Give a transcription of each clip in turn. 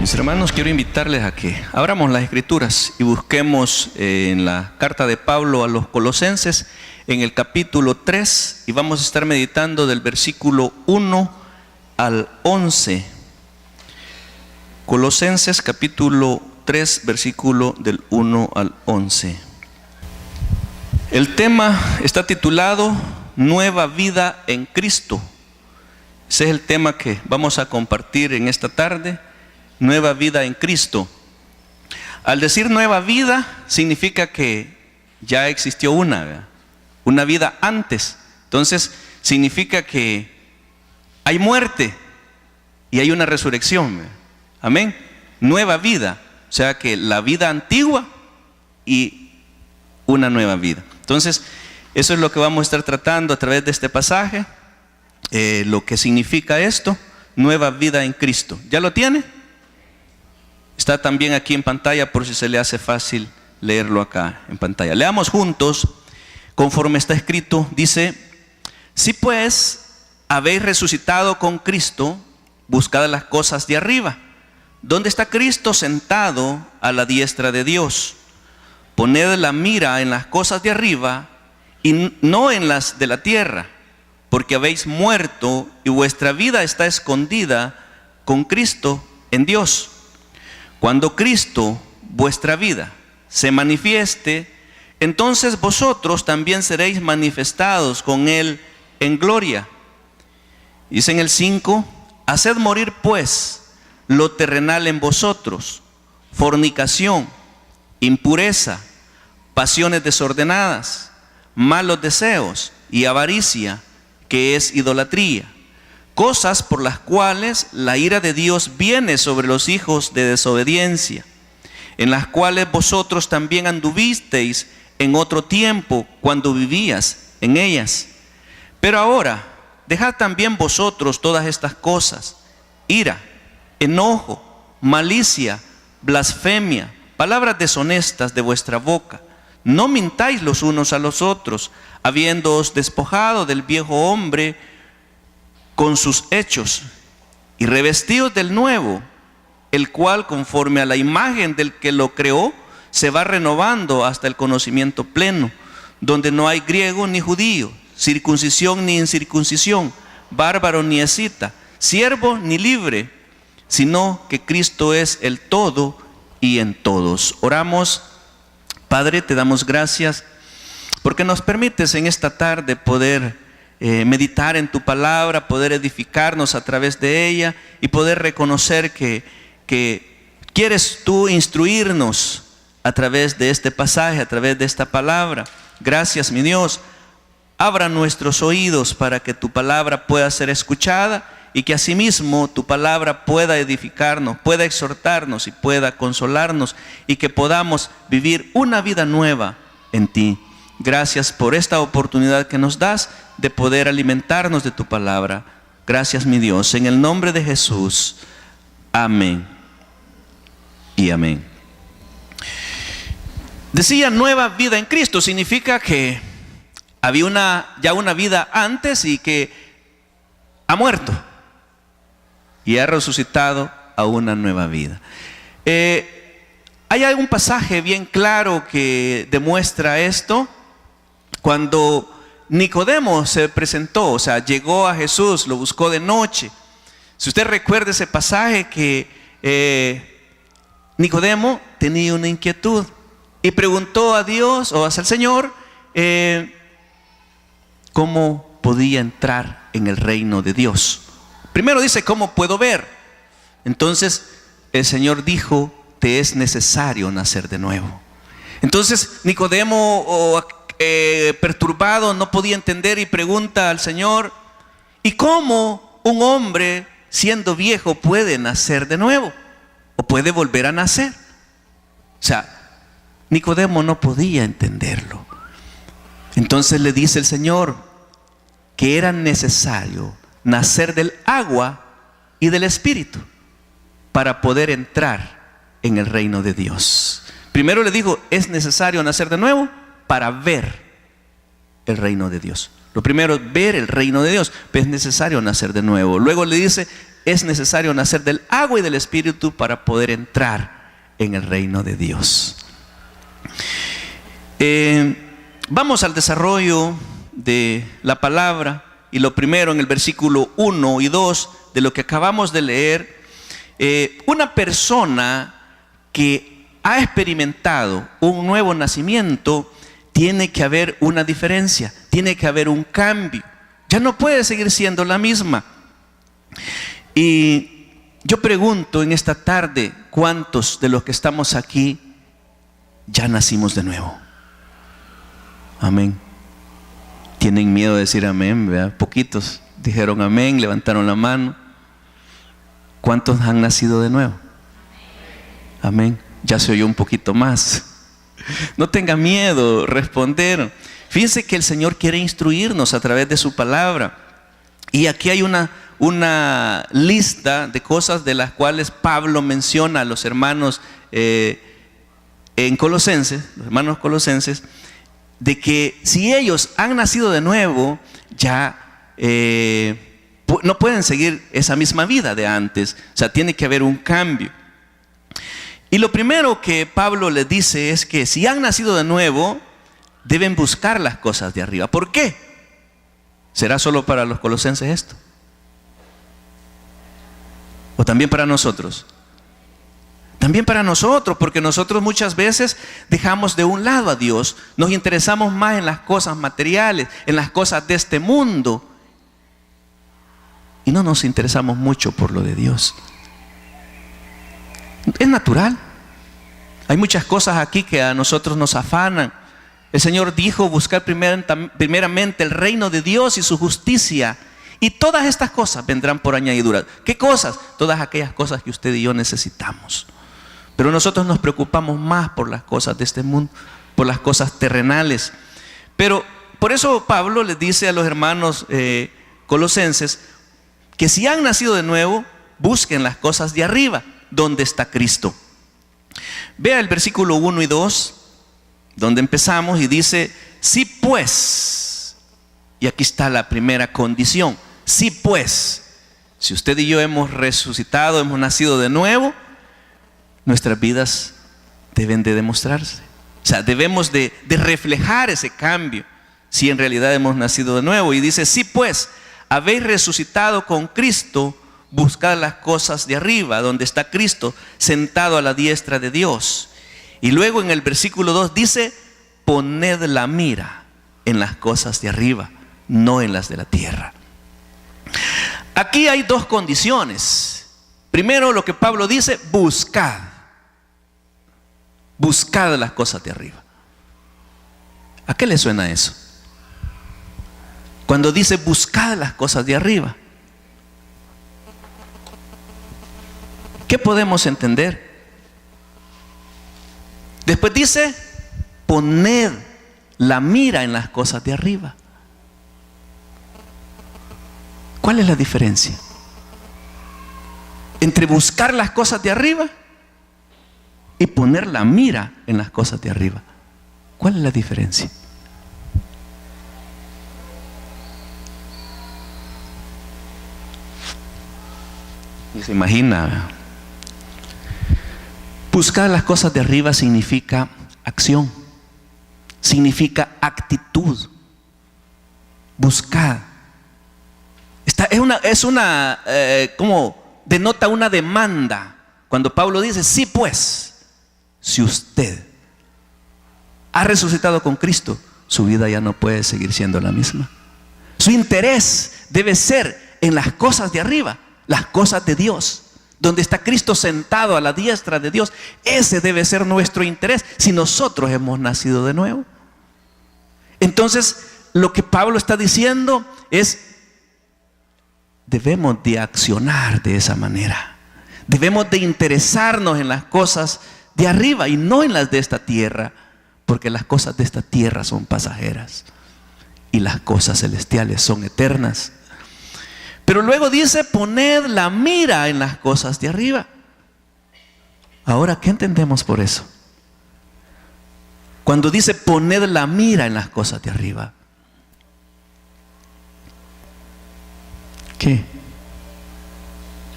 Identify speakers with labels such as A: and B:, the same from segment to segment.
A: Mis hermanos, quiero invitarles a que abramos las Escrituras y busquemos en la carta de Pablo a los Colosenses, en el capítulo 3, y vamos a estar meditando del versículo 1 al 11. Colosenses capítulo 3, versículo del 1 al 11. El tema está titulado Nueva vida en Cristo. Ese es el tema que vamos a compartir en esta tarde. Nueva vida en Cristo. Al decir nueva vida, significa que ya existió una vida antes. Entonces, significa que hay muerte y hay una resurrección. Amén. Nueva vida. O sea que la vida antigua y una nueva vida. Entonces, eso es lo que vamos a estar tratando a través de este pasaje. Lo que significa esto, nueva vida en Cristo. ¿Ya lo tiene? Está también aquí en pantalla por si se le hace fácil leerlo acá en pantalla. Leamos juntos, conforme está escrito, dice: si pues habéis resucitado con Cristo, buscad las cosas de arriba, donde está Cristo sentado a la diestra de Dios. Poned la mira en las cosas de arriba y no en las de la tierra, porque habéis muerto y vuestra vida está escondida con Cristo en Dios. Cuando Cristo, vuestra vida, se manifieste, entonces vosotros también seréis manifestados con Él en gloria. Dice en el 5, haced morir pues lo terrenal en vosotros: fornicación, impureza, pasiones desordenadas, malos deseos y avaricia, que es idolatría, cosas por las cuales la ira de Dios viene sobre los hijos de desobediencia, en las cuales vosotros también anduvisteis en otro tiempo cuando vivías en ellas. Pero ahora, dejad también vosotros todas estas cosas: ira, enojo, malicia, blasfemia, palabras deshonestas de vuestra boca. No mintáis los unos a los otros, habiéndoos despojado del viejo hombre con sus hechos, y revestidos del nuevo, el cual conforme a la imagen del que lo creó, se va renovando hasta el conocimiento pleno, donde no hay griego ni judío, circuncisión ni incircuncisión, bárbaro ni escita, siervo ni libre, sino que Cristo es el todo y en todos. Oramos. Padre, te damos gracias porque nos permites en esta tarde poder meditar en tu palabra, poder edificarnos a través de ella y poder reconocer que quieres tú instruirnos a través de este pasaje, a través de esta palabra. Gracias, mi Dios. Abra nuestros oídos para que tu palabra pueda ser escuchada y que asimismo tu palabra pueda edificarnos, pueda exhortarnos y pueda consolarnos, y que podamos vivir una vida nueva en ti. Gracias por esta oportunidad que nos das de poder alimentarnos de tu palabra. Gracias, mi Dios, en el nombre de Jesús. Amén y amén. Decía nueva vida en Cristo, significa que había ya una vida antes y que ha muerto y ha resucitado a una nueva vida. Hay algún pasaje bien claro que demuestra esto. Cuando Nicodemo se presentó, o sea, llegó a Jesús, lo buscó de noche. Si usted recuerda ese pasaje, que Nicodemo tenía una inquietud y preguntó a Dios o hacia el Señor cómo podía entrar en el reino de Dios. Primero dice, ¿cómo puedo ver? Entonces el Señor dijo, te es necesario nacer de nuevo. Entonces Nicodemo, perturbado, no podía entender y pregunta al Señor, ¿y cómo un hombre siendo viejo puede nacer de nuevo? ¿O puede volver a nacer? O sea, Nicodemo no podía entenderlo. Entonces le dice el Señor que era necesario nacer del agua y del Espíritu para poder entrar en el reino de Dios. Primero le dijo, es necesario nacer de nuevo para ver el reino de Dios. Lo primero es ver el reino de Dios, pero es necesario nacer de nuevo. Luego le dice, es necesario nacer del agua y del Espíritu para poder entrar en el reino de Dios. Vamos al desarrollo de la palabra, y lo primero en el versículo 1 y 2 de lo que acabamos de leer. Una persona que ha experimentado un nuevo nacimiento, tiene que haber una diferencia, tiene que haber un cambio. Ya no puede seguir siendo la misma. Y yo pregunto en esta tarde, ¿cuántos de los que estamos aquí ya nacimos de nuevo? Amén. Tienen miedo de decir amén, ¿verdad? Poquitos dijeron amén, levantaron la mano. ¿Cuántos han nacido de nuevo? Amén. Ya se oyó un poquito más. No tenga miedo, respondieron. Fíjense que el Señor quiere instruirnos a través de su palabra. Y aquí hay una lista de cosas de las cuales Pablo menciona a los hermanos en Colosenses, los hermanos colosenses, de que si ellos han nacido de nuevo, ya no pueden seguir esa misma vida de antes. O sea, tiene que haber un cambio. Y lo primero que Pablo les dice es que si han nacido de nuevo, deben buscar las cosas de arriba. ¿Por qué? ¿Será solo para los colosenses esto? ¿O también para nosotros? También para nosotros, porque nosotros muchas veces dejamos de un lado a Dios, nos interesamos más en las cosas materiales, en las cosas de este mundo, y no nos interesamos mucho por lo de Dios. Es natural. Hay muchas cosas aquí que a nosotros nos afanan. El Señor dijo buscar primeramente el reino de Dios y su justicia, y todas estas cosas vendrán por añadidura. ¿Qué cosas? Todas aquellas cosas que usted y yo necesitamos. Pero nosotros nos preocupamos más por las cosas de este mundo, por las cosas terrenales. Pero por eso Pablo les dice a los hermanos colosenses que si han nacido de nuevo, busquen las cosas de arriba, donde está Cristo. Vea el versículo 1 y 2, donde empezamos, y dice, sí pues, y aquí está la primera condición, sí pues, si usted y yo hemos resucitado, hemos nacido de nuevo, nuestras vidas deben de demostrarse. O sea, debemos de reflejar ese cambio, si en realidad hemos nacido de nuevo. Y dice, sí pues, habéis resucitado con Cristo, buscad las cosas de arriba, donde está Cristo sentado a la diestra de Dios. Y luego en el versículo 2 dice, poned la mira en las cosas de arriba, no en las de la tierra. Aquí hay dos condiciones. Primero, lo que Pablo dice, buscad las cosas de arriba. ¿A qué le suena eso? Cuando dice buscad las cosas de arriba, ¿qué podemos entender? Después dice, poned la mira en las cosas de arriba. ¿Cuál es la diferencia entre buscar las cosas de arriba y poner la mira en las cosas de arriba? ¿Cuál es la diferencia? Y se imagina, buscar las cosas de arriba significa acción, significa actitud. Buscar. Como denota una demanda. Cuando Pablo dice, sí pues, si usted ha resucitado con Cristo, su vida ya no puede seguir siendo la misma. Su interés debe ser en las cosas de arriba, las cosas de Dios, donde está Cristo sentado a la diestra de Dios. Ese debe ser nuestro interés si nosotros hemos nacido de nuevo. Entonces, lo que Pablo está diciendo es, debemos de accionar de esa manera. Debemos de interesarnos en las cosas de arriba y no en las de esta tierra, porque las cosas de esta tierra son pasajeras y las cosas celestiales son eternas. Pero luego dice, poned la mira en las cosas de arriba. Ahora, ¿qué entendemos por eso? Cuando dice poned la mira en las cosas de arriba, ¿Qué?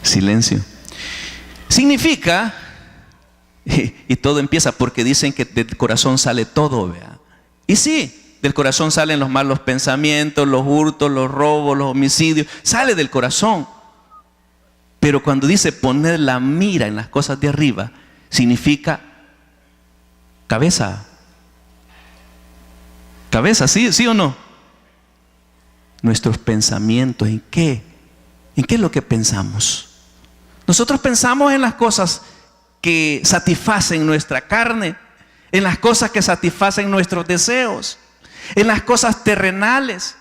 A: Silencio. Significa, y todo empieza porque dicen que del corazón sale todo, ¿vea? Y sí, del corazón salen los malos pensamientos, los hurtos, los robos, los homicidios, sale del corazón. Pero cuando dice poner la mira en las cosas de arriba, significa cabeza. Cabeza, ¿sí o no? Nuestros pensamientos, ¿en qué? ¿En qué es lo que pensamos? Nosotros pensamos en las cosas que satisfacen nuestra carne, en las cosas que satisfacen nuestros deseos, en las cosas terrenales,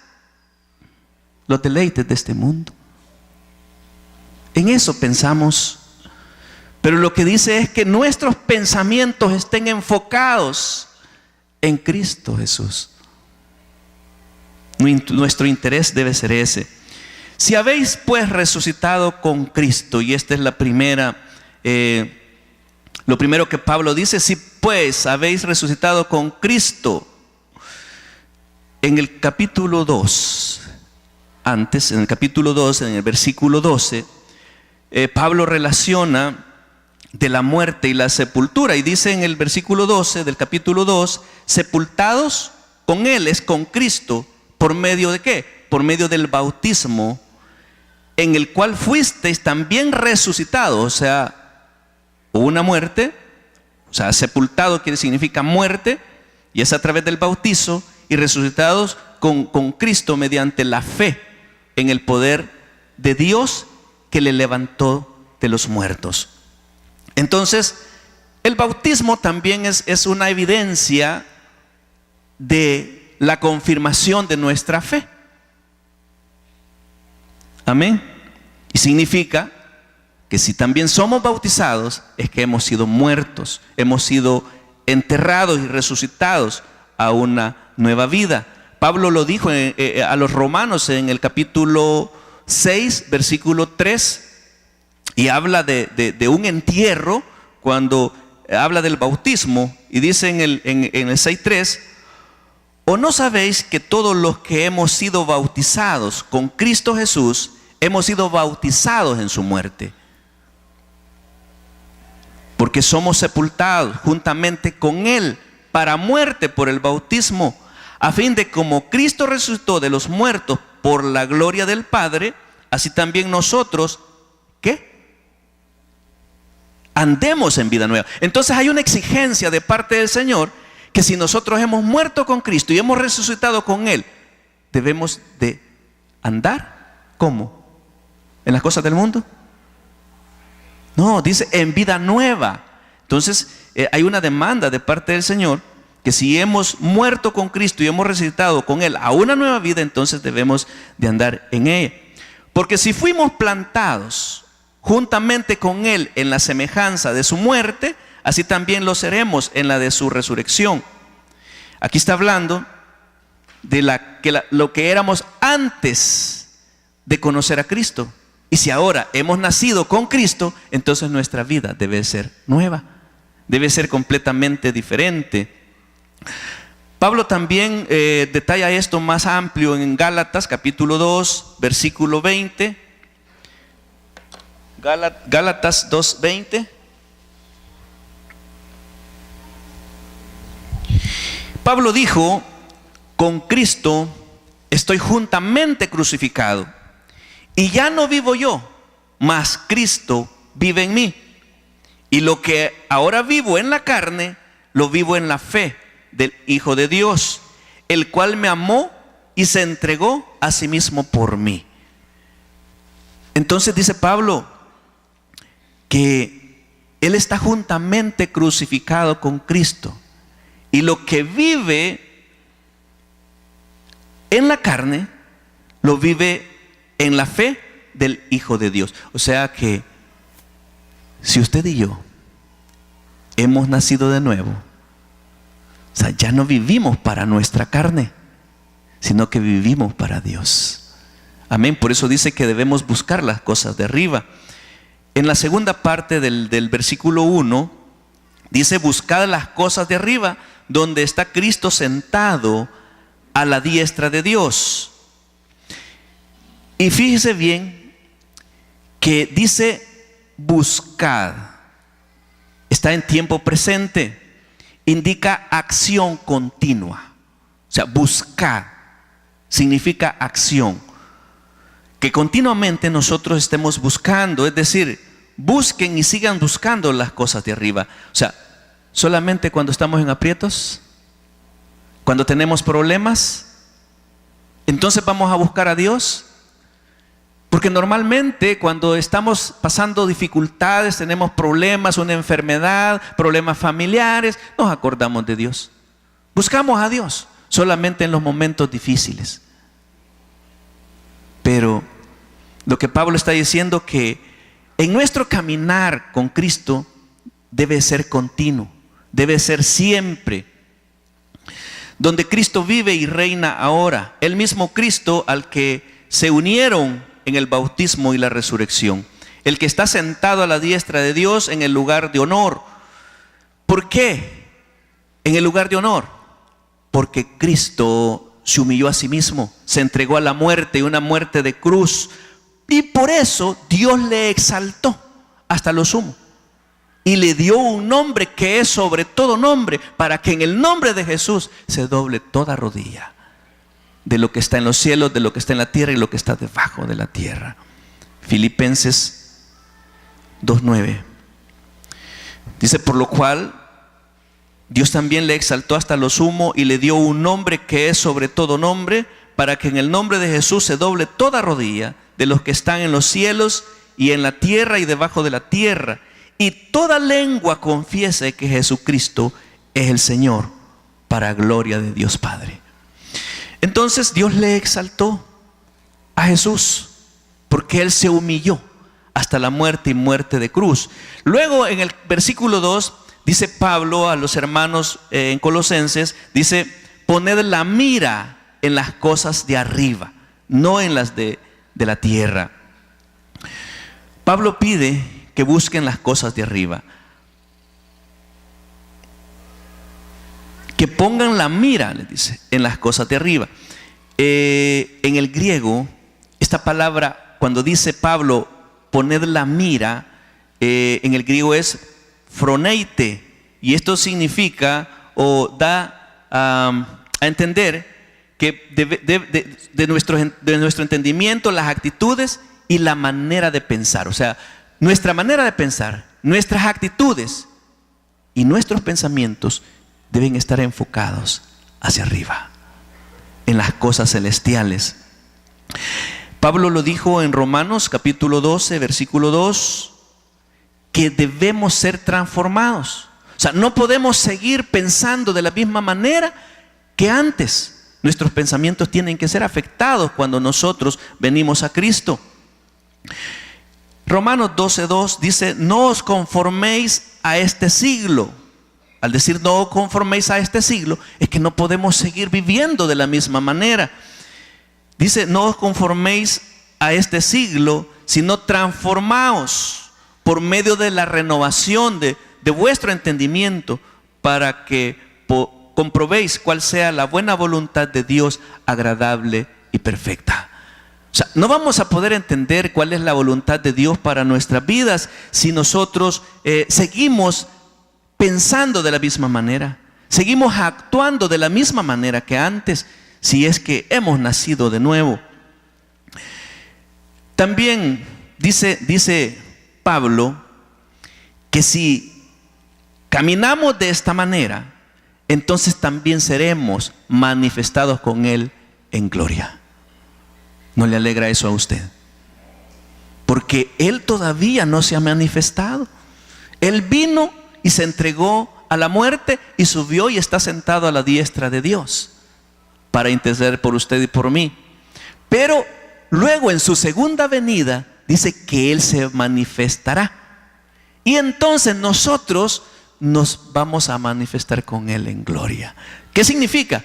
A: los deleites de este mundo. En eso pensamos. Pero lo que dice es que nuestros pensamientos estén enfocados en Cristo Jesús. Nuestro interés debe ser ese. Si habéis pues resucitado con Cristo, y esta es la primera, lo primero que Pablo dice, si pues habéis resucitado con Cristo. En el capítulo 2, antes, en el capítulo 2, en el versículo 12, Pablo relaciona de la muerte y la sepultura, y dice en el versículo 12 del capítulo 2, sepultados con Él, es con Cristo, ¿por medio de qué? Por medio del bautismo, en el cual fuisteis también resucitados. O sea, hubo una muerte, o sea, sepultado significa muerte, y es a través del bautizo, y resucitados con Cristo mediante la fe en el poder de Dios que le levantó de los muertos. Entonces, el bautismo también es una evidencia de la confirmación de nuestra fe. Amén. Y significa que si también somos bautizados, es que hemos sido muertos, hemos sido enterrados y resucitados a una nueva vida. Pablo lo dijo a los romanos en el capítulo 6, versículo 3, y habla de un entierro cuando habla del bautismo, y dice en el 6:3, ¿o no sabéis que todos los que hemos sido bautizados con Cristo Jesús, hemos sido bautizados en su muerte? Porque somos sepultados juntamente con Él para muerte por el bautismo, a fin de como Cristo resucitó de los muertos por la gloria del Padre, así también nosotros, ¿qué? Andemos en vida nueva. Entonces hay una exigencia de parte del Señor, que si nosotros hemos muerto con Cristo y hemos resucitado con Él, debemos de andar, ¿cómo? ¿En las cosas del mundo? No, dice en vida nueva. Entonces hay una demanda de parte del Señor, que si hemos muerto con Cristo y hemos resucitado con Él a una nueva vida, entonces debemos de andar en ella. Porque si fuimos plantados juntamente con Él en la semejanza de su muerte, así también lo seremos en la de su resurrección. Aquí está hablando de lo que éramos antes de conocer a Cristo. Y si ahora hemos nacido con Cristo, entonces nuestra vida debe ser nueva, debe ser completamente diferente. Pablo también detalla esto más amplio en Gálatas capítulo 2, versículo 20. Gálatas 2:20. Pablo dijo, con Cristo estoy juntamente crucificado, y ya no vivo yo, mas Cristo vive en mí. Y lo que ahora vivo en la carne, lo vivo en la fe del Hijo de Dios, el cual me amó y se entregó a sí mismo por mí. Entonces dice Pablo que él está juntamente crucificado con Cristo, y lo que vive en la carne, lo vive en la fe del Hijo de Dios. O sea que si usted y yo hemos nacido de nuevo, o sea, ya no vivimos para nuestra carne, sino que vivimos para Dios. Amén. Por eso dice que debemos buscar las cosas de arriba. En la segunda parte del versículo 1, dice, buscad las cosas de arriba, donde está Cristo sentado a la diestra de Dios. Y fíjese bien que dice buscad. Está en tiempo presente. Indica acción continua. O sea, buscad significa acción. Que continuamente nosotros estemos buscando, es decir, busquen y sigan buscando las cosas de arriba. O sea, solamente cuando estamos en aprietos, cuando tenemos problemas, entonces vamos a buscar a Dios. Porque normalmente cuando estamos pasando dificultades, tenemos problemas, una enfermedad, problemas familiares, nos acordamos de Dios. Buscamos a Dios solamente en los momentos difíciles. Pero lo que Pablo está diciendo que en nuestro caminar con Cristo debe ser continuo, debe ser siempre. Donde Cristo vive y reina ahora, el mismo Cristo al que se unieron en el bautismo y la resurrección, el que está sentado a la diestra de Dios en el lugar de honor. ¿Por qué en el lugar de honor? Porque Cristo se humilló a sí mismo, se entregó a la muerte, y una muerte de cruz, y por eso Dios le exaltó hasta lo sumo y le dio un nombre que es sobre todo nombre, para que en el nombre de Jesús se doble toda rodilla, de lo que está en los cielos, de lo que está en la tierra y lo que está debajo de la tierra. Filipenses 2:9 dice: por lo cual Dios también le exaltó hasta lo sumo y le dio un nombre que es sobre todo nombre, para que en el nombre de Jesús se doble toda rodilla de los que están en los cielos y en la tierra y debajo de la tierra, y toda lengua confiese que Jesucristo es el Señor, para gloria de Dios Padre. Entonces Dios le exaltó a Jesús porque Él se humilló hasta la muerte y muerte de cruz. Luego en el versículo 2 dice Pablo a los hermanos en Colosenses, dice: poned la mira en las cosas de arriba, no en las de la tierra. Pablo pide que busquen las cosas de arriba, que pongan la mira, les dice, en las cosas de arriba. En el griego, esta palabra, cuando dice Pablo poned la mira, en el griego es phroneite, y esto significa o da a entender que de nuestro entendimiento, las actitudes y la manera de pensar. O sea, nuestra manera de pensar, nuestras actitudes y nuestros pensamientos deben estar enfocados hacia arriba, en las cosas celestiales. Pablo lo dijo en Romanos capítulo 12, versículo 2, que debemos ser transformados. O sea, no podemos seguir pensando de la misma manera que antes. Nuestros pensamientos tienen que ser afectados cuando nosotros venimos a Cristo. Romanos 12:2 dice: no os conforméis a este siglo. Al decir no os conforméis a este siglo, es que no podemos seguir viviendo de la misma manera. Dice: no os conforméis a este siglo, sino transformaos por medio de la renovación de vuestro entendimiento, para que comprobéis cuál sea la buena voluntad de Dios, agradable y perfecta. O sea, no vamos a poder entender cuál es la voluntad de Dios para nuestras vidas si nosotros seguimos pensando de la misma manera, seguimos actuando de la misma manera que antes, si es que hemos nacido de nuevo. También dice Pablo que si caminamos de esta manera, entonces también seremos manifestados con Él en gloria. ¿No le alegra eso a usted? Porque Él todavía no se ha manifestado. Él vino y se entregó a la muerte y subió y está sentado a la diestra de Dios para interceder por usted y por mí. Pero luego en su segunda venida dice que Él se manifestará. Y entonces nosotros nos vamos a manifestar con Él en gloria. ¿Qué significa?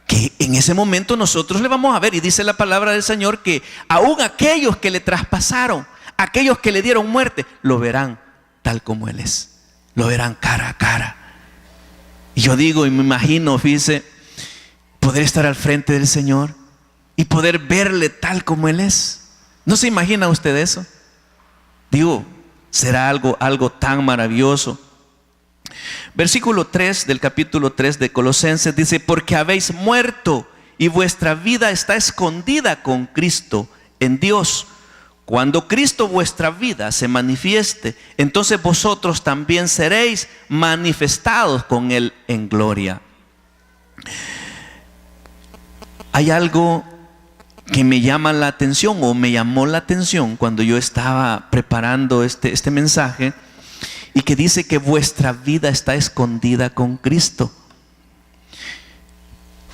A: Que en ese momento nosotros le vamos a ver, y dice la palabra del Señor que aún aquellos que le traspasaron, aquellos que le dieron muerte, lo verán tal como Él es, lo verán cara a cara. Y yo digo y me imagino, fíjese, poder estar al frente del Señor y poder verle tal como Él es. ¿No se imagina usted eso? Digo, será algo tan maravilloso. Versículo 3 del capítulo 3 de Colosenses dice: porque habéis muerto y vuestra vida está escondida con Cristo en Dios. Cuando Cristo vuestra vida se manifieste, entonces vosotros también seréis manifestados con Él en gloria. Hay algo que me llama la atención, o me llamó la atención cuando yo estaba preparando este mensaje, y que dice que vuestra vida está escondida con Cristo.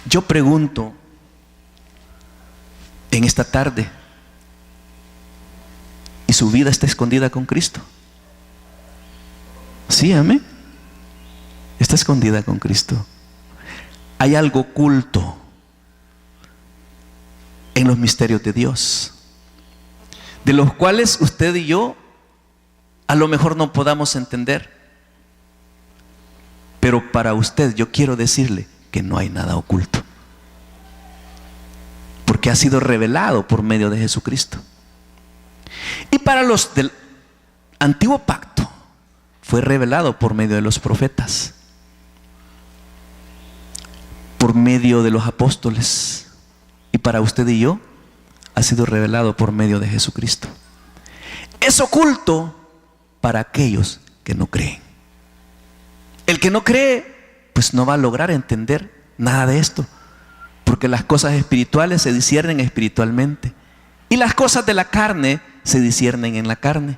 A: Yo pregunto en esta tarde, ¿y su vida está escondida con Cristo? Sí, amén. Está escondida con Cristo. Hay algo oculto en los misterios de Dios, de los cuales usted y yo a lo mejor no podamos entender. Pero para usted yo quiero decirle que no hay nada oculto, porque ha sido revelado por medio de Jesucristo. Y para los del antiguo pacto fue revelado por medio de los profetas, por medio de los apóstoles. Y para usted y yo ha sido revelado por medio de Jesucristo. Es oculto para aquellos que no creen. El que no cree, pues no va a lograr entender nada de esto, porque las cosas espirituales se disciernen espiritualmente, y las cosas de la carne se disciernen en la carne.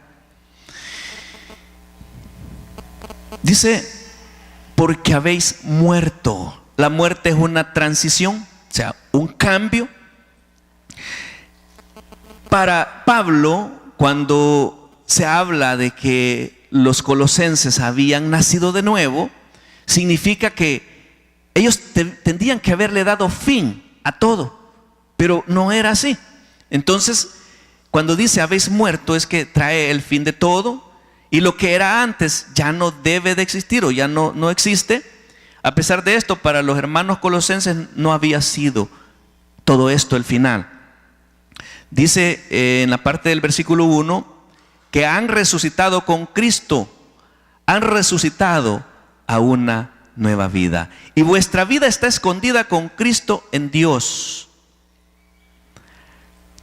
A: Dice: porque habéis muerto. La muerte es una transición, o sea, un cambio. Para Pablo, cuando se habla de que los colosenses habían nacido de nuevo, significa que ellos tendrían que haberle dado fin a todo, pero no era así. Entonces, cuando dice habéis muerto, es que trae el fin de todo, y lo que era antes ya no debe de existir, o ya no existe. A pesar de esto, para los hermanos colosenses no había sido todo esto el final. Dice en la parte del versículo 1 que han resucitado con Cristo, han resucitado a una nueva vida, y vuestra vida está escondida con Cristo en Dios.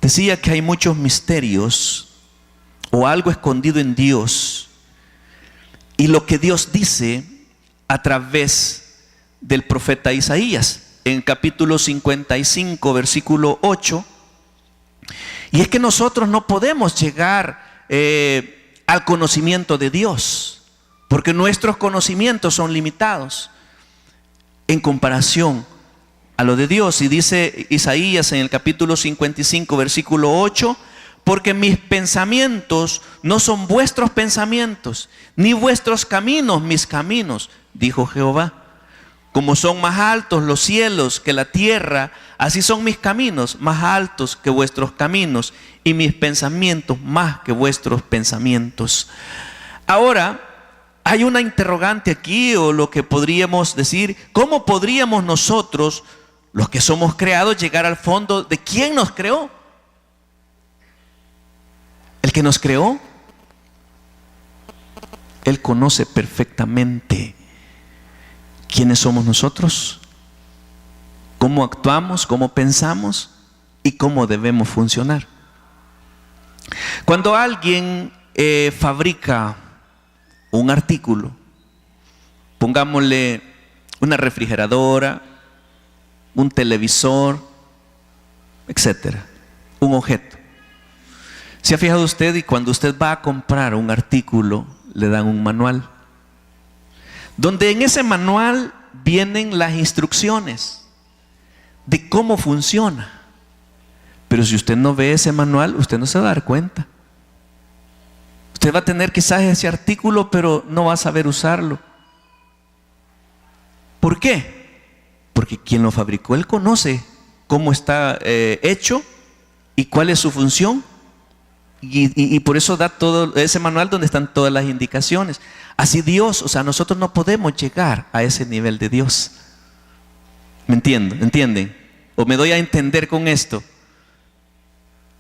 A: Decía que hay muchos misterios o algo escondido en Dios, y lo que Dios dice a través del profeta Isaías en capítulo 55 versículo 8, y es que nosotros no podemos llegar al conocimiento de Dios, porque nuestros conocimientos son limitados en comparación a lo de Dios. Y dice Isaías en el capítulo 55 versículo 8: porque mis pensamientos no son vuestros pensamientos, ni vuestros caminos mis caminos, dijo Jehová. Como son más altos los cielos que la tierra, así son mis caminos más altos que vuestros caminos, y mis pensamientos más que vuestros pensamientos. Ahora, hay una interrogante aquí, o lo que podríamos decir: ¿cómo podríamos nosotros, los que somos creados, llegar al fondo de quién nos creó? El que nos creó, Él conoce perfectamente quiénes somos nosotros, cómo actuamos, cómo pensamos y cómo debemos funcionar. Cuando alguien fabrica un artículo, pongámosle una refrigeradora, un televisor, etcétera, un objeto. ¿Se ha fijado usted? Y cuando usted va a comprar un artículo, le dan un manual, donde en ese manual vienen las instrucciones de cómo funciona. Pero si usted no ve ese manual, usted no se va a dar cuenta. Usted va a tener quizás ese artículo, pero no va a saber usarlo. ¿Por qué? Porque quien lo fabricó, él conoce cómo está hecho y cuál es su función. Y por eso da todo ese manual donde están todas las indicaciones. Así Dios, o sea, nosotros no podemos llegar a ese nivel de Dios. ¿Me entienden? ¿O me doy a entender con esto?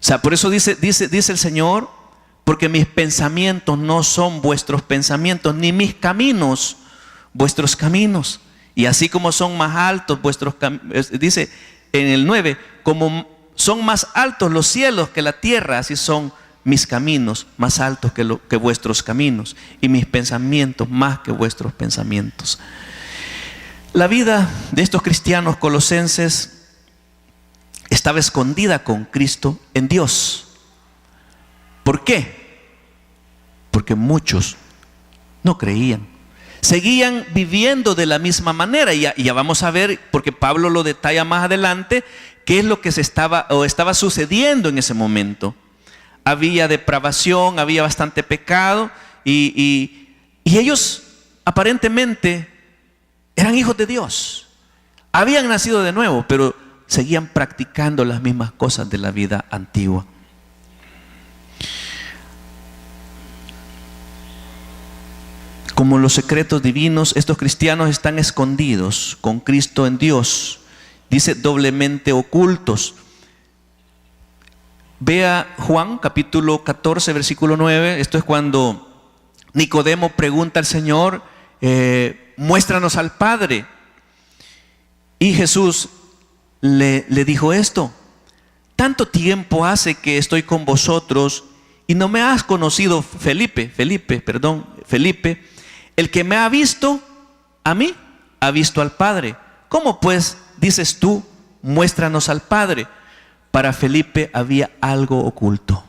A: sea, por eso dice el Señor, porque mis pensamientos no son vuestros pensamientos, ni mis caminos vuestros caminos. Y así como son más altos vuestros caminos, dice en el 9, como son más altos los cielos que la tierra, así son mis caminos más altos que vuestros caminos, y mis pensamientos más que vuestros pensamientos. La vida de estos cristianos colosenses estaba escondida con Cristo en Dios. ¿Por qué? Porque muchos no creían. Seguían viviendo de la misma manera. Y ya vamos a ver, porque Pablo lo detalla más adelante, qué es lo que estaba sucediendo en ese momento. Había depravación, había bastante pecado, y ellos aparentemente eran hijos de Dios. Habían nacido de nuevo, pero seguían practicando las mismas cosas de la vida antigua. Como los secretos divinos, estos cristianos están escondidos con Cristo en Dios. Dice doblemente ocultos. Vea Juan capítulo 14 versículo 9. Esto es cuando Nicodemo pregunta al Señor, muéstranos al Padre. Y Jesús le dijo esto: tanto tiempo hace que estoy con vosotros y no me has conocido, Felipe. El que me ha visto a mí, ha visto al Padre. ¿Cómo pues dices tú, muéstranos al Padre? Para Felipe había algo oculto.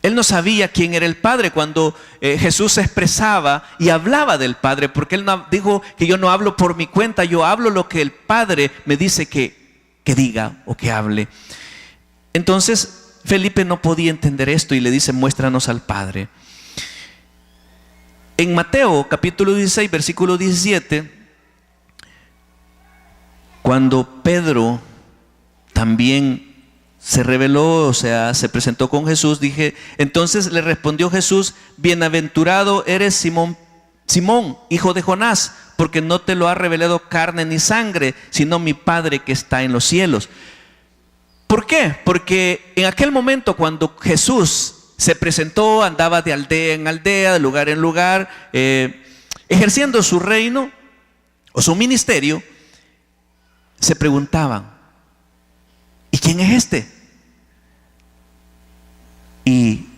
A: Él no sabía quién era el Padre cuando Jesús se expresaba y hablaba del Padre, porque él no dijo que yo no hablo por mi cuenta, yo hablo lo que el Padre me dice que diga o que hable. Entonces Felipe no podía entender esto y le dice, muéstranos al Padre. En Mateo capítulo 16 versículo 17, cuando Pedro también se reveló, o sea, se presentó con Jesús, entonces le respondió Jesús: bienaventurado eres Simón, hijo de Jonás, porque no te lo ha revelado carne ni sangre, sino mi Padre que está en los cielos. ¿Por qué? Porque en aquel momento cuando Jesús se presentó, andaba de aldea en aldea, de lugar en lugar, ejerciendo su reino o su ministerio, se preguntaban: ¿y quién es este? Y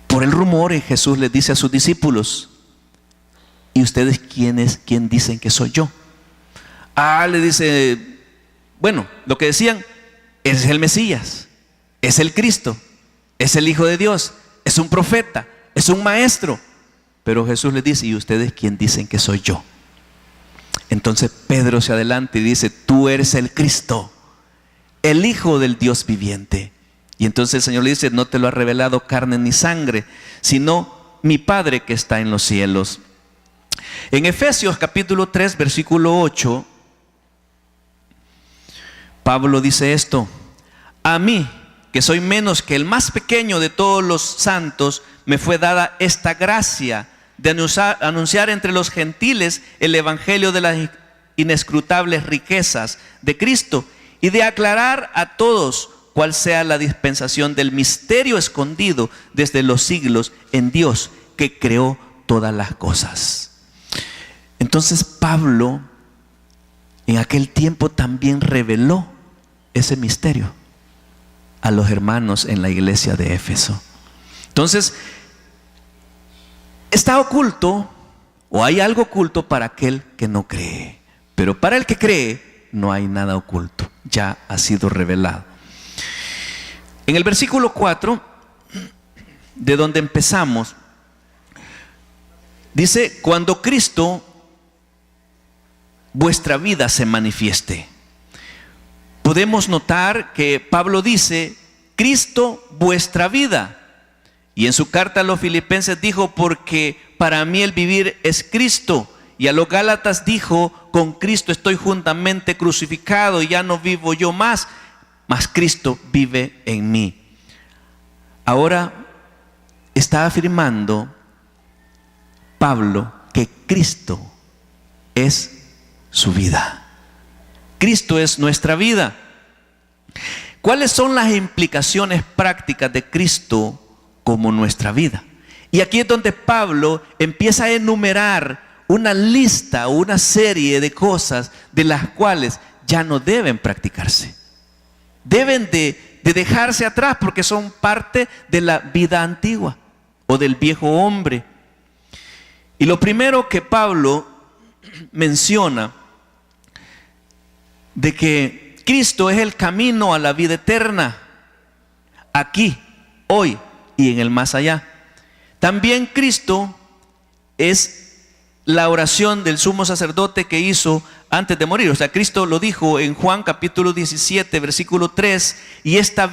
A: por el rumor Jesús les dice a sus discípulos: ¿y ustedes quién dicen que soy yo? Le dice, bueno, lo que decían: es el Mesías, es el Cristo, es el Hijo de Dios, es un profeta, es un maestro. Pero Jesús les dice: ¿y ustedes quién dicen que soy yo? Entonces Pedro se adelanta y dice: tú eres el Cristo, el Hijo del Dios viviente. Y entonces el Señor le dice: no te lo ha revelado carne ni sangre, sino mi Padre que está en los cielos. En Efesios capítulo 3 versículo 8, Pablo dice esto: a mí, que soy menos que el más pequeño de todos los santos, me fue dada esta gracia de anunciar entre los gentiles el evangelio de las inescrutables riquezas de Cristo y de aclarar a todos cuál sea la dispensación del misterio escondido desde los siglos en Dios que creó todas las cosas. Entonces Pablo en aquel tiempo también reveló ese misterio a los hermanos en la iglesia de Éfeso. Entonces, está oculto, o hay algo oculto para aquel que no cree, pero para el que cree no hay nada oculto, ya ha sido revelado. En el versículo 4, de donde empezamos, dice: cuando Cristo vuestra vida se manifieste. Podemos notar que Pablo dice: Cristo vuestra vida. Y en su carta a los Filipenses dijo: porque para mí el vivir es Cristo. Y a los Gálatas dijo: con Cristo estoy juntamente crucificado, y ya no vivo yo más, mas Cristo vive en mí. Ahora está afirmando Pablo que Cristo es su vida. Cristo es nuestra vida. ¿Cuáles son las implicaciones prácticas de Cristo como nuestra vida? Y aquí es donde Pablo empieza a enumerar una lista o una serie de cosas de las cuales ya no deben practicarse. Deben de dejarse atrás porque son parte de la vida antigua o del viejo hombre. Y lo primero que Pablo menciona de que Cristo es el camino a la vida eterna, aquí, hoy y en el más allá. También Cristo es la oración del sumo sacerdote que hizo antes de morir. O sea, Cristo lo dijo en Juan capítulo 17, versículo 3, y esta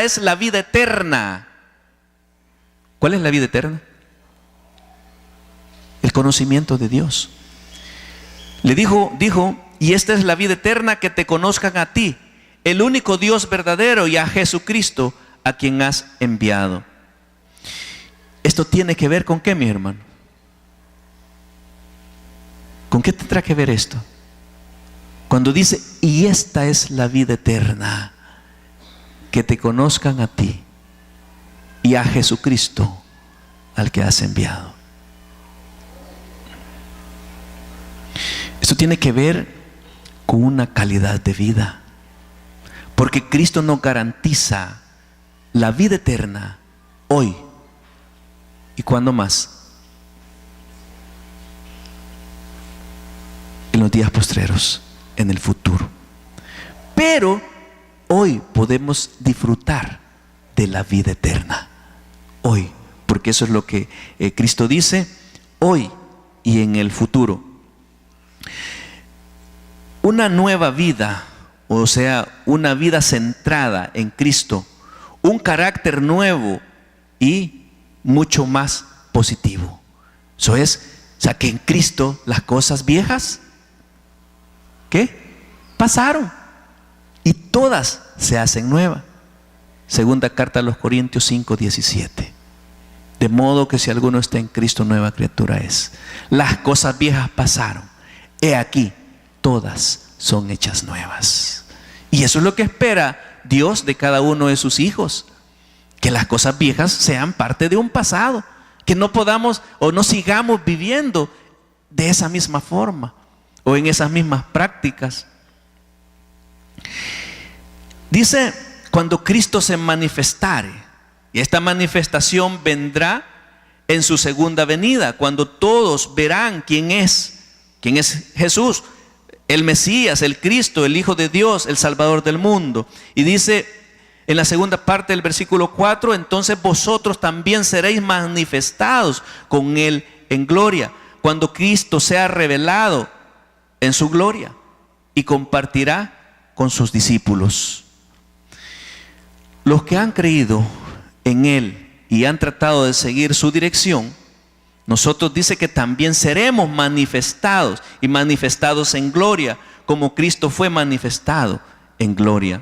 A: es la vida eterna. ¿Cuál es la vida eterna? El conocimiento de Dios. Le dijo, y esta es la vida eterna, que te conozcan a ti, el único Dios verdadero, y a Jesucristo, a quien has enviado. Esto tiene que ver con qué, mi hermano. ¿Con qué tendrá que ver esto? Cuando dice, y esta es la vida eterna, que te conozcan a ti y a Jesucristo, al que has enviado. Esto tiene que ver con una calidad de vida, porque Cristo nos garantiza la vida eterna hoy. ¿Y cuándo más? En los días postreros, en el futuro. Pero hoy podemos disfrutar de la vida eterna. Hoy, porque eso es lo que Cristo dice, hoy y en el futuro. Una nueva vida, o sea, una vida centrada en Cristo, un carácter nuevo y mucho más positivo. Eso es, o sea, que en Cristo las cosas viejas, ¿qué? Pasaron y todas se hacen nuevas. Segunda carta a los Corintios 5:17. De modo que si alguno está en Cristo, nueva criatura es. Las cosas viejas pasaron, he aquí, todas son hechas nuevas. Y eso es lo que espera Dios de cada uno de sus hijos, que las cosas viejas sean parte de un pasado, que no podamos o no sigamos viviendo de esa misma forma o en esas mismas prácticas. Dice, cuando Cristo se manifestare, y esta manifestación vendrá en su segunda venida, cuando todos verán quién es Jesús, el Mesías, el Cristo, el Hijo de Dios, el Salvador del mundo. Y dice en la segunda parte del versículo 4, entonces vosotros también seréis manifestados con Él en gloria, cuando Cristo sea revelado en su gloria y compartirá con sus discípulos. Los que han creído en Él y han tratado de seguir su dirección, nosotros dice que también seremos manifestados y manifestados en gloria, como Cristo fue manifestado en gloria.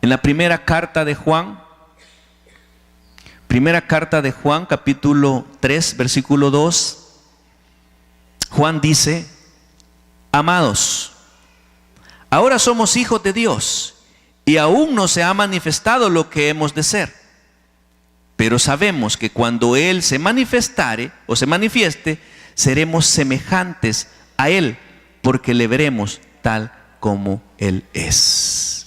A: En la primera carta de Juan capítulo 3, versículo 2, Juan dice, amados, ahora somos hijos de Dios y aún no se ha manifestado lo que hemos de ser. Pero sabemos que cuando Él se manifestare o se manifieste, seremos semejantes a Él, porque le veremos tal como Él es.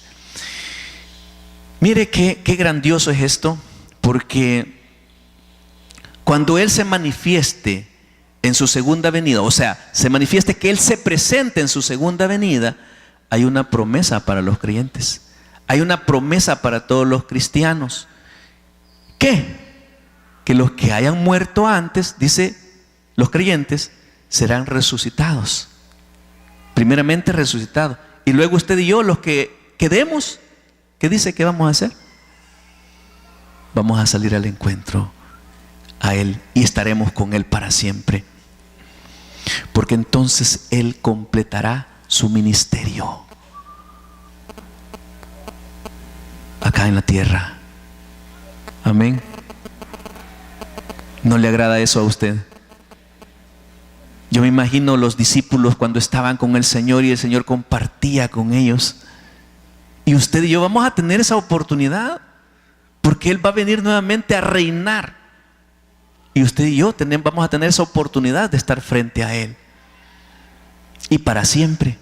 A: Mire qué grandioso es esto, porque cuando Él se manifieste en su segunda venida, o sea, se manifieste que Él se presente en su segunda venida, hay una promesa para los creyentes, hay una promesa para todos los cristianos. ¿Qué? Que los que hayan muerto antes, dice, los creyentes serán resucitados. Primeramente resucitados. Y luego usted y yo, los que quedemos, ¿qué dice que vamos a hacer? Vamos a salir al encuentro a Él y estaremos con Él para siempre. Porque entonces Él completará su ministerio acá en la tierra. Amén. ¿No le agrada eso a usted? Yo me imagino los discípulos cuando estaban con el Señor y el Señor compartía con ellos. Y usted y yo vamos a tener esa oportunidad, porque Él va a venir nuevamente a reinar. Y usted y yo vamos a tener esa oportunidad de estar frente a Él. Y para siempre.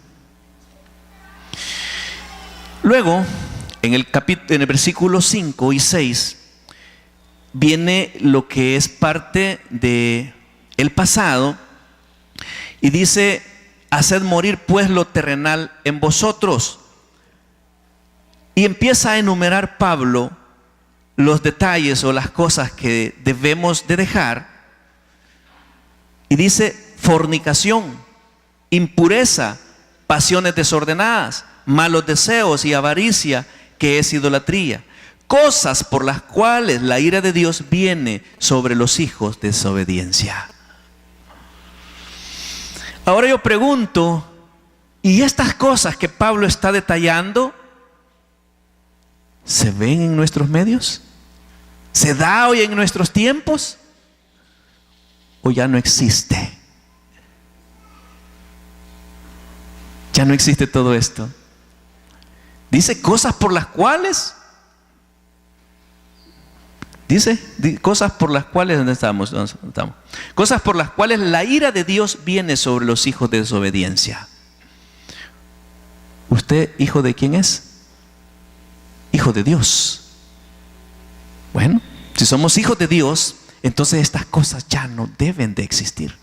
A: Luego, en el versículo 5 y 6, viene lo que es parte del pasado. Y dice: haced morir pues lo terrenal en vosotros. Y empieza a enumerar Pablo los detalles o las cosas que debemos de dejar. Y dice: fornicación, impureza, pasiones desordenadas, malos deseos y avaricia, que es idolatría. Cosas por las cuales la ira de Dios viene sobre los hijos de desobediencia. Ahora yo pregunto, ¿y estas cosas que Pablo está detallando se ven en nuestros medios? ¿Se da hoy en nuestros tiempos? ¿O ya no existe? Ya no existe todo esto. Dice cosas por las cuales. Dice cosas por las cuales, ¿dónde estamos? Cosas por las cuales la ira de Dios viene sobre los hijos de desobediencia. ¿Usted hijo de quién es? Hijo de Dios. Bueno, si somos hijos de Dios, entonces estas cosas ya no deben de existir.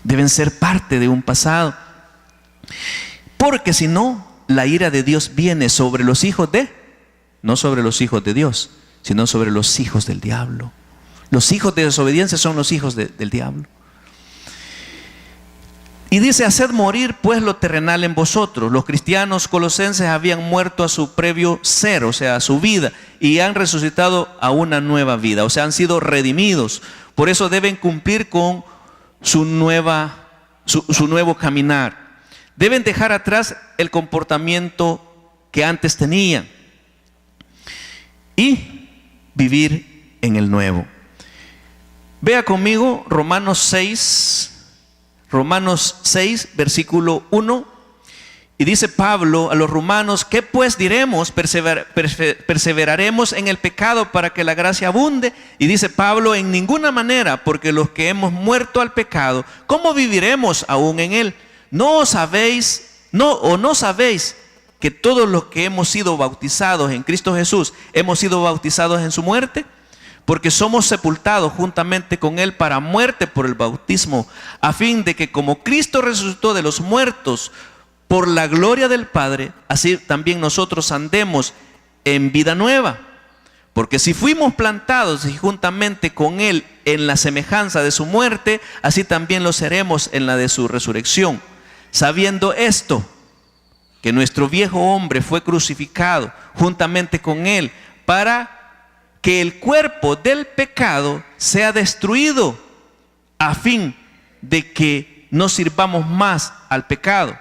A: Deben ser parte de un pasado. Porque si no, la ira de Dios viene sobre los hijos no sobre los hijos de Dios, sino sobre los hijos del diablo. Los hijos de desobediencia son los hijos del diablo. Y dice: haced morir pues lo terrenal en vosotros. Los cristianos colosenses habían muerto a su previo ser, o sea, a su vida, y han resucitado a una nueva vida, o sea, han sido redimidos. Por eso deben cumplir con su nuevo caminar. Deben dejar atrás el comportamiento que antes tenían y vivir en el nuevo. Vea conmigo Romanos 6, versículo 1. Y dice Pablo a los romanos: ¿qué pues diremos? ¿Perseveraremos en el pecado para que la gracia abunde? Y dice Pablo: en ninguna manera, porque los que hemos muerto al pecado, ¿cómo viviremos aún en él? ¿No sabéis que todos los que hemos sido bautizados en Cristo Jesús hemos sido bautizados en su muerte? Porque somos sepultados juntamente con Él para muerte por el bautismo, a fin de que como Cristo resucitó de los muertos por la gloria del Padre, así también nosotros andemos en vida nueva. Porque si fuimos plantados y juntamente con Él en la semejanza de su muerte, así también lo seremos en la de su resurrección. Sabiendo esto, que nuestro viejo hombre fue crucificado juntamente con Él, para que el cuerpo del pecado sea destruido, a fin de que no sirvamos más al pecado.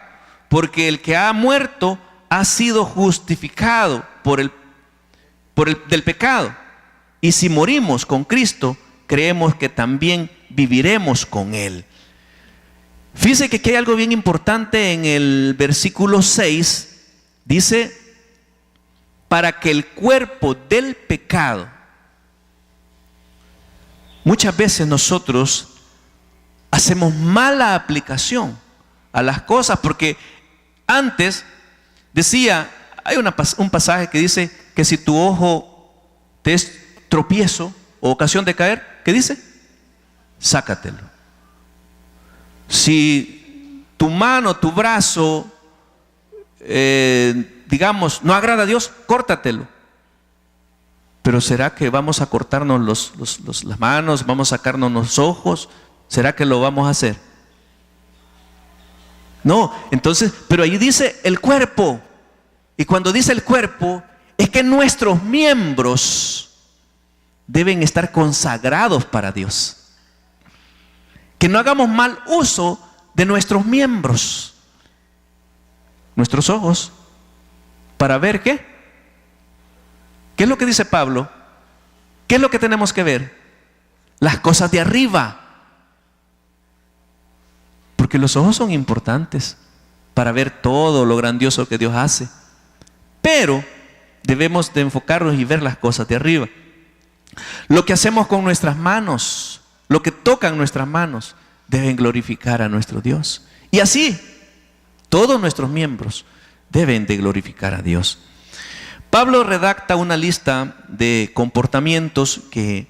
A: Porque el que ha muerto ha sido justificado del pecado. Y si morimos con Cristo, creemos que también viviremos con Él. Fíjese que aquí hay algo bien importante en el versículo 6. Dice: para que el cuerpo del pecado. Muchas veces nosotros hacemos mala aplicación a las cosas, porque antes decía, hay un pasaje que dice que si tu ojo te es tropiezo o ocasión de caer, ¿qué dice? Sácatelo. Si tu mano, tu brazo, digamos, no agrada a Dios, córtatelo. Pero ¿será que vamos a cortarnos las manos, vamos a sacarnos los ojos? ¿Será que lo vamos a hacer? No, entonces, pero ahí dice el cuerpo. Y cuando dice el cuerpo, es que nuestros miembros deben estar consagrados para Dios. Que no hagamos mal uso de nuestros miembros, nuestros ojos, para ver ¿qué? ¿Qué es lo que dice Pablo? ¿Qué es lo que tenemos que ver? Las cosas de arriba. Porque los ojos son importantes para ver todo lo grandioso que Dios hace. Pero debemos de enfocarnos y ver las cosas de arriba. Lo que hacemos con nuestras manos, lo que tocan nuestras manos, deben glorificar a nuestro Dios. Y así, todos nuestros miembros deben de glorificar a Dios. Pablo redacta una lista de comportamientos que,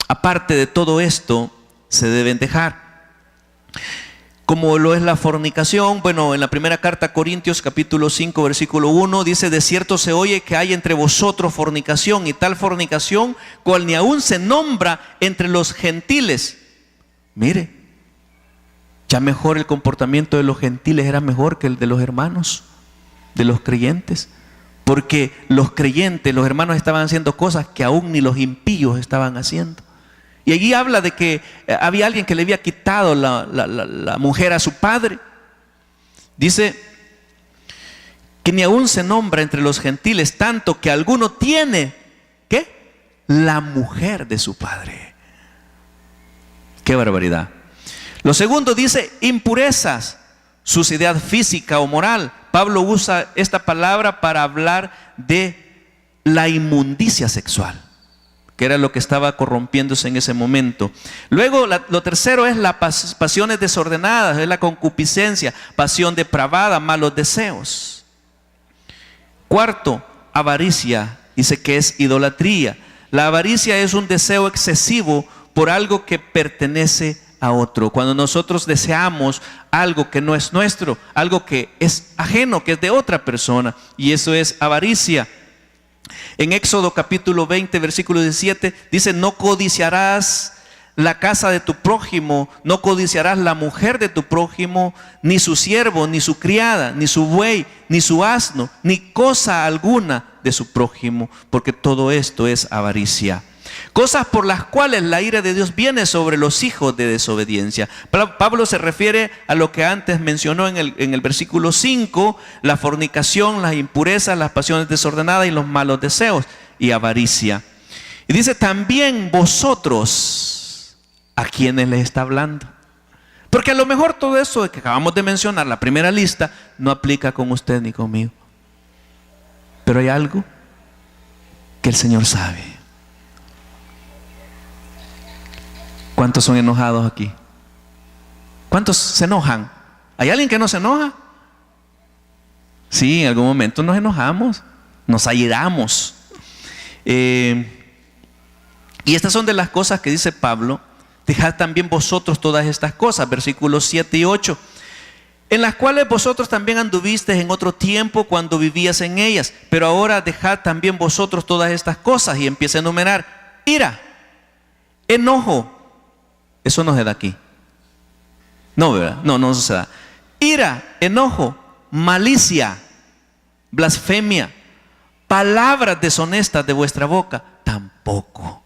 A: aparte de todo esto, se deben dejar. Como lo es la fornicación. Bueno, en la primera carta a Corintios, capítulo 5, versículo 1, dice: de cierto se oye que hay entre vosotros fornicación, y tal fornicación cual ni aún se nombra entre los gentiles. Mire, ya mejor el comportamiento de los gentiles era mejor que el de los hermanos, de los creyentes. Porque los creyentes, los hermanos, estaban haciendo cosas que aún ni los impíos estaban haciendo. Y allí habla de que había alguien que le había quitado la mujer a su padre. Dice que ni aún se nombra entre los gentiles, tanto que alguno tiene, ¿qué? La mujer de su padre. ¡Qué barbaridad! Lo segundo dice impurezas, suciedad física o moral. Pablo usa esta palabra para hablar de la inmundicia sexual, que era lo que estaba corrompiéndose en ese momento. Luego, lo tercero es las pasiones desordenadas, es la concupiscencia, pasión depravada, malos deseos. Cuarto, avaricia, dice que es idolatría. La avaricia es un deseo excesivo por algo que pertenece a otro. Cuando nosotros deseamos algo que no es nuestro, algo que es ajeno, que es de otra persona, y eso es avaricia. En Éxodo capítulo 20, versículo 17, dice: no codiciarás la casa de tu prójimo, no codiciarás la mujer de tu prójimo, ni su siervo, ni su criada, ni su buey, ni su asno, ni cosa alguna de su prójimo, porque todo esto es avaricia. Cosas por las cuales la ira de Dios viene sobre los hijos de desobediencia. Pablo se refiere a lo que antes mencionó en el versículo 5, la fornicación, las impurezas, las pasiones desordenadas y los malos deseos y avaricia. Y dice también vosotros, ¿a quiénes les está hablando? Porque a lo mejor todo eso que acabamos de mencionar, la primera lista, no aplica con usted ni conmigo. Pero hay algo que el Señor sabe. ¿Cuántos son enojados aquí? ¿Cuántos se enojan? ¿Hay alguien que no se enoja? Sí, en algún momento nos enojamos, nos airamos. Y estas son de las cosas que dice Pablo: dejad también vosotros todas estas cosas, versículos 7 y 8, en las cuales vosotros también anduvisteis en otro tiempo cuando vivías en ellas, pero ahora dejad también vosotros todas estas cosas. Y empieza a enumerar: ira, enojo. Eso no se da aquí. No, ¿verdad? No se da. Ira, enojo, malicia, blasfemia, palabras deshonestas de vuestra boca, tampoco.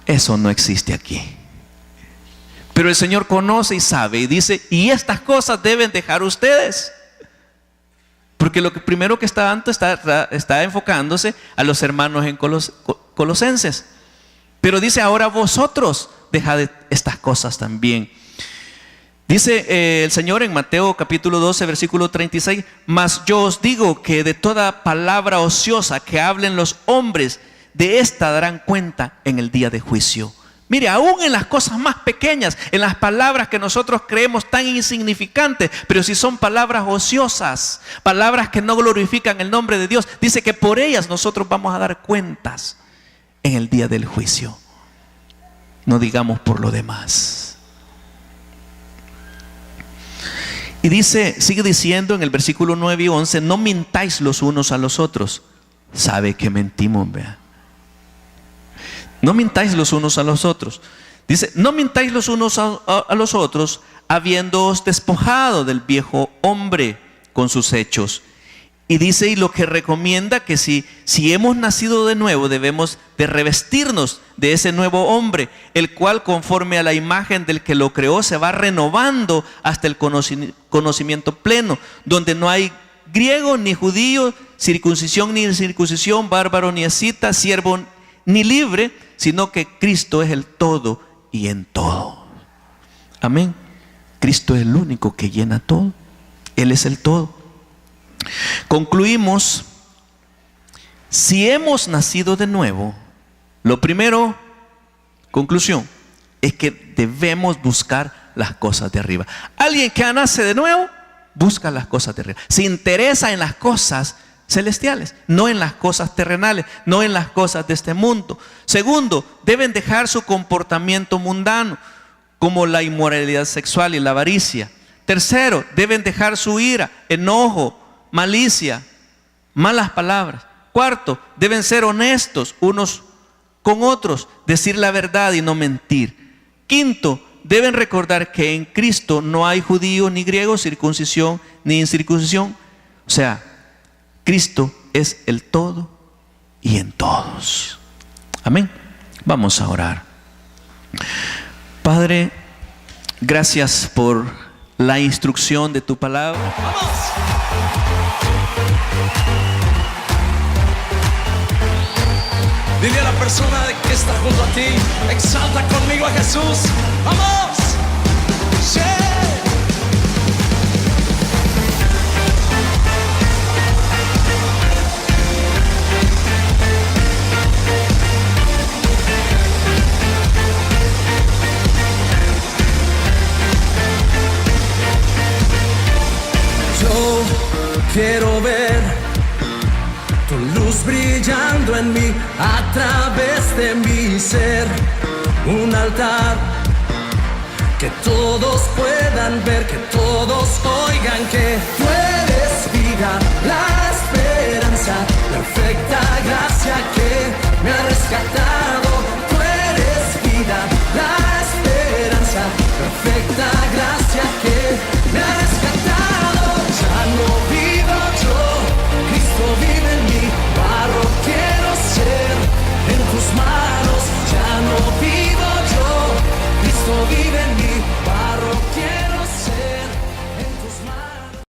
A: Eso no existe aquí. Pero el Señor conoce y sabe y dice: y estas cosas deben dejar ustedes. Porque lo que primero que está antes está enfocándose a los hermanos en Colosenses. Pero dice: ahora vosotros dejad estas cosas también. Dice el Señor en Mateo capítulo 12, versículo 36: mas yo os digo que de toda palabra ociosa que hablen los hombres, de esta darán cuenta en el día de juicio. Mire, aún en las cosas más pequeñas, en las palabras que nosotros creemos tan insignificantes, pero si son palabras ociosas, palabras que no glorifican el nombre de Dios, dice que por ellas nosotros vamos a dar cuentas en el día del juicio. No digamos por lo demás. Y dice, sigue diciendo en el versículo 9 y 11: no mintáis los unos a los otros. Sabe que mentimos, vea. No mintáis los unos a los otros. Dice: no mintáis los unos a los otros, habiéndoos despojado del viejo hombre con sus hechos. Y dice, y lo que recomienda que si hemos nacido de nuevo, debemos de revestirnos de ese nuevo hombre, el cual conforme a la imagen del que lo creó se va renovando hasta el conocimiento pleno, donde no hay griego ni judío, circuncisión ni incircuncisión, bárbaro ni escita, siervo ni libre, sino que Cristo es el todo y en todo. Amén. Cristo es el único que llena todo. Él es el todo. Concluimos, si hemos nacido de nuevo, lo primero, conclusión, es que debemos buscar las cosas de arriba. Alguien que nace de nuevo, busca las cosas de arriba. Se interesa en las cosas celestiales, no en las cosas terrenales, no en las cosas de este mundo. Segundo, deben dejar su comportamiento mundano, como la inmoralidad sexual y la avaricia. Tercero, deben dejar su ira, enojo, malicia, malas palabras. Cuarto, deben ser honestos unos con otros, decir la verdad y no mentir. Quinto, deben recordar que en Cristo no hay judío ni griego, circuncisión ni incircuncisión. O sea, Cristo es el todo y en todos. Amén. Vamos a orar. Padre, gracias por la instrucción de tu palabra.
B: ¡Vamos! Dile a la persona que está junto a ti, exalta conmigo a Jesús. ¡Vamos! ¡Sí! Yo quiero ver tu luz brillando en mí, a través de mi ser, un altar que todos puedan ver, que todos oigan que tú eres vida, la esperanza, perfecta gracia que me ha rescatado. Tú eres vida, la esperanza, perfecta gracia que me ha rescatado. Ya no vivo yo, Cristo vive en mí, barro quiero ser en tus manos. Ya no vivo yo, Cristo vive en mí.